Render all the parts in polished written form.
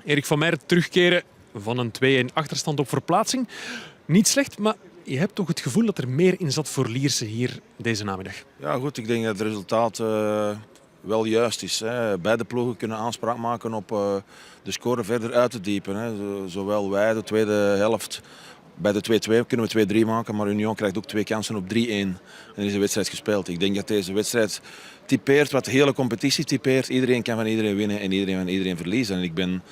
Erik van Meijer terugkeren van een 2-1 achterstand op verplaatsing. Niet slecht, maar je hebt toch het gevoel dat er meer in zat voor Lierse hier deze namiddag. Ja goed, ik denk dat het resultaat wel juist is. Hè. Beide ploegen kunnen aanspraak maken op de score verder uit te diepen. Hè. Zowel wij, de tweede helft, bij de 2-2 kunnen we 2-3 maken, maar Union krijgt ook 2 kansen op 3-1. En is de wedstrijd gespeeld. Ik denk dat deze wedstrijd typeert wat de hele competitie typeert. Iedereen kan van iedereen winnen en iedereen van iedereen verliezen. En ik ben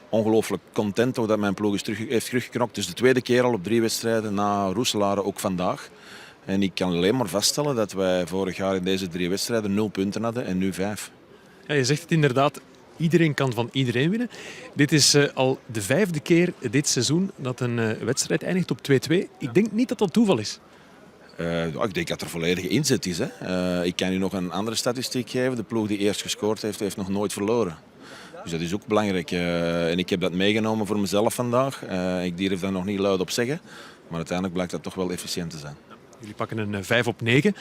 ongelooflijk content dat mijn ploeg heeft teruggeknokt. Dus de tweede keer al op 3 wedstrijden na Roeselare, ook vandaag. En ik kan alleen maar vaststellen dat wij vorig jaar in deze 3 wedstrijden 0 punten hadden en nu 5. Ja, je zegt het inderdaad, iedereen kan van iedereen winnen. Dit is al de 5e keer dit seizoen dat een wedstrijd eindigt op 2-2. Ik denk niet dat dat toeval is. Ik denk dat er volledige inzet is. Hè. Ik kan u nog een andere statistiek geven. De ploeg die eerst gescoord heeft, heeft nog nooit verloren. Dus dat is ook belangrijk. En ik heb dat meegenomen voor mezelf vandaag. Ik durf daar nog niet luid op zeggen. Maar uiteindelijk blijkt dat toch wel efficiënt te zijn. Jullie pakken een 5 op 9.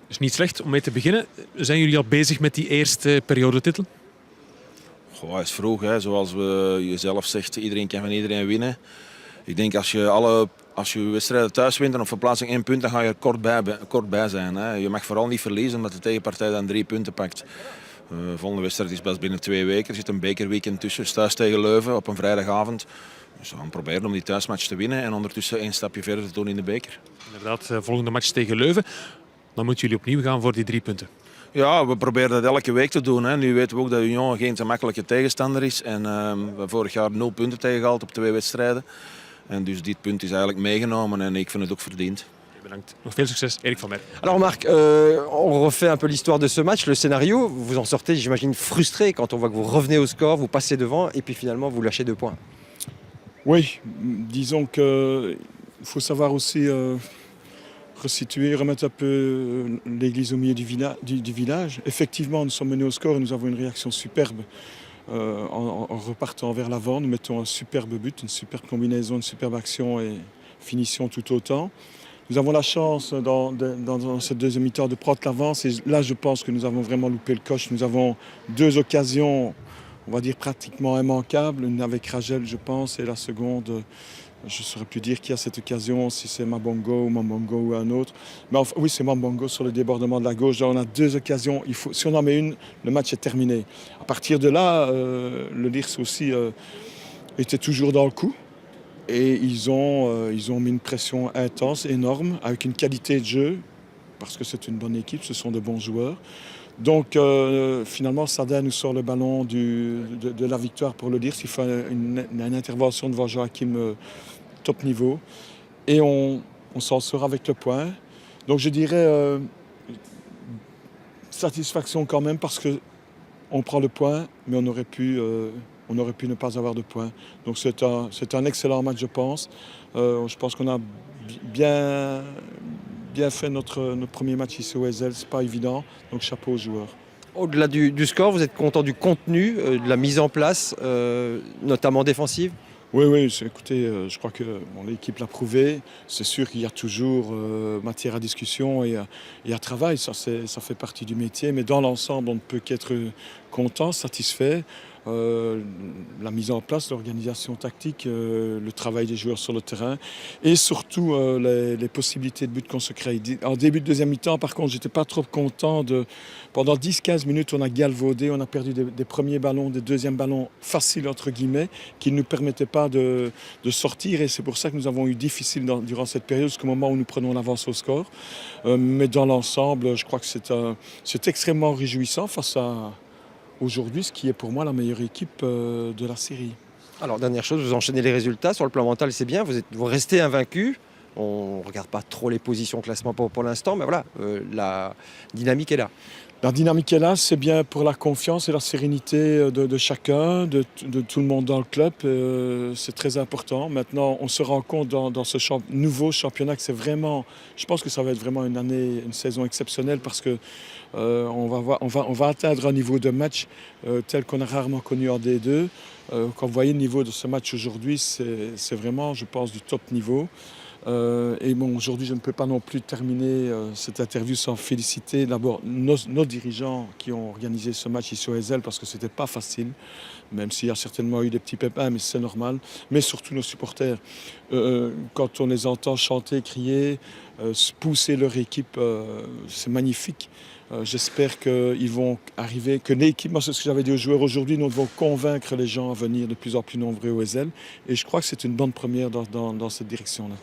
Dus niet slecht om mee te beginnen. Zijn jullie al bezig met die eerste periodetitel? Goh, het is vroeg. Hè. Zoals je zelf zegt, iedereen kan van iedereen winnen. Ik denk als je wedstrijden thuis wint en op verplaatsing 1 punt, dan ga je er kort bij zijn. Hè. Je mag vooral niet verliezen omdat de tegenpartij dan 3 punten pakt. De volgende wedstrijd is best binnen 2 weken. Er zit een bekerweekend tussen. Thuis tegen Leuven op een vrijdagavond. Dus we gaan proberen om die thuismatch te winnen en ondertussen 1 stapje verder te doen in de beker. Inderdaad, volgende match tegen Leuven. Dan moeten jullie opnieuw gaan voor die 3 punten. Ja, we proberen dat elke week te doen. Hè. Nu weten we ook dat Union geen te makkelijke tegenstander is. En we hebben vorig jaar 0 punten tegengehaald op 2 wedstrijden. En dus dit punt is eigenlijk meegenomen en ik vind het ook verdiend. Bedankt. Nog veel succes, Erik van Meijer. Alors Marc, on refait un peu l'histoire de ce match, le scénario. Vous en sortez, j'imagine, frustré quand on voit que vous revenez au score, vous passez devant et puis finalement vous lâchez 2 points. Oui, disons qu'il faut savoir aussi resituer, remettre un peu l'église au milieu du village. Effectivement, nous sommes menés au score et nous avons une réaction superbe. En repartant vers l'avant, nous mettons un superbe but, une superbe combinaison, une superbe action et finition tout autant. Nous avons la chance dans cette deuxième mi-temps de prendre l'avance et là je pense que nous avons vraiment loupé le coche. Nous avons 2 occasions, on va dire pratiquement immanquables, une avec Ragel je pense et la seconde, je ne saurais plus dire qui a cette occasion, si c'est Mambongo ou un autre. Mais enfin, oui, c'est Mambongo sur le débordement de la gauche. Donc, on a 2 occasions. Si on en met une, le match est terminé. À partir de là, le Lierse aussi était toujours dans le coup. Et ils ont mis une pression intense, énorme, avec une qualité de jeu, parce que c'est une bonne équipe, ce sont de bons joueurs. Donc finalement, Sada nous sort le ballon de la victoire pour le Lierse. Il faut une intervention devant Joachim top niveau. Et on s'en sort avec le point. Donc je dirais satisfaction quand même parce qu'on prend le point, mais on aurait pu ne pas avoir de points. Donc c'est un excellent match, je pense. Je pense qu'on a bien fait notre premier match ici au Ezel. C'est pas évident, donc chapeau aux joueurs. Au-delà du score, vous êtes content du contenu, de la mise en place, notamment défensive? Oui, écoutez, je crois que l'équipe l'a prouvé. C'est sûr qu'il y a toujours matière à discussion et à travail. Ça fait partie du métier. Mais dans l'ensemble, on ne peut qu'être content, satisfait. La mise en place, l'organisation tactique, le travail des joueurs sur le terrain et surtout les possibilités de but qu'on se crée. En début de deuxième mi-temps, par contre, j'étais pas trop content. Pendant 10-15 minutes, on a galvaudé, on a perdu des premiers ballons, des deuxièmes ballons faciles, entre guillemets, qui ne nous permettaient pas de sortir et c'est pour ça que nous avons eu difficile durant cette période, jusqu'au moment où nous prenons l'avance au score. Mais dans l'ensemble, je crois que c'est extrêmement réjouissant face à aujourd'hui, ce qui est pour moi la meilleure équipe de la série. Alors, dernière chose, vous enchaînez les résultats. Sur le plan mental, c'est bien. Vous restez invaincu. On ne regarde pas trop les positions classement pour l'instant, mais voilà, la dynamique est là. La dynamique est là, c'est bien pour la confiance et la sérénité de chacun, de tout le monde dans le club. C'est très important. Maintenant, on se rend compte dans ce nouveau championnat que c'est vraiment... Je pense que ça va être vraiment une saison exceptionnelle parce que on va atteindre un niveau de match tel qu'on a rarement connu en D2. Quand vous voyez le niveau de ce match aujourd'hui, c'est vraiment, je pense, du top niveau. Et bon, aujourd'hui, je ne peux pas non plus terminer cette interview sans féliciter d'abord nos dirigeants qui ont organisé ce match ici au Heysel parce que ce n'était pas facile, même s'il y a certainement eu des petits pépins, mais c'est normal. Mais surtout nos supporters. Quand on les entend chanter, crier, pousser leur équipe, c'est magnifique. J'espère qu'ils vont arriver, que l'équipe, moi c'est ce que j'avais dit aux joueurs aujourd'hui, nous devons convaincre les gens à venir de plus en plus nombreux au Heysel. Et je crois que c'est une bonne première dans cette direction-là.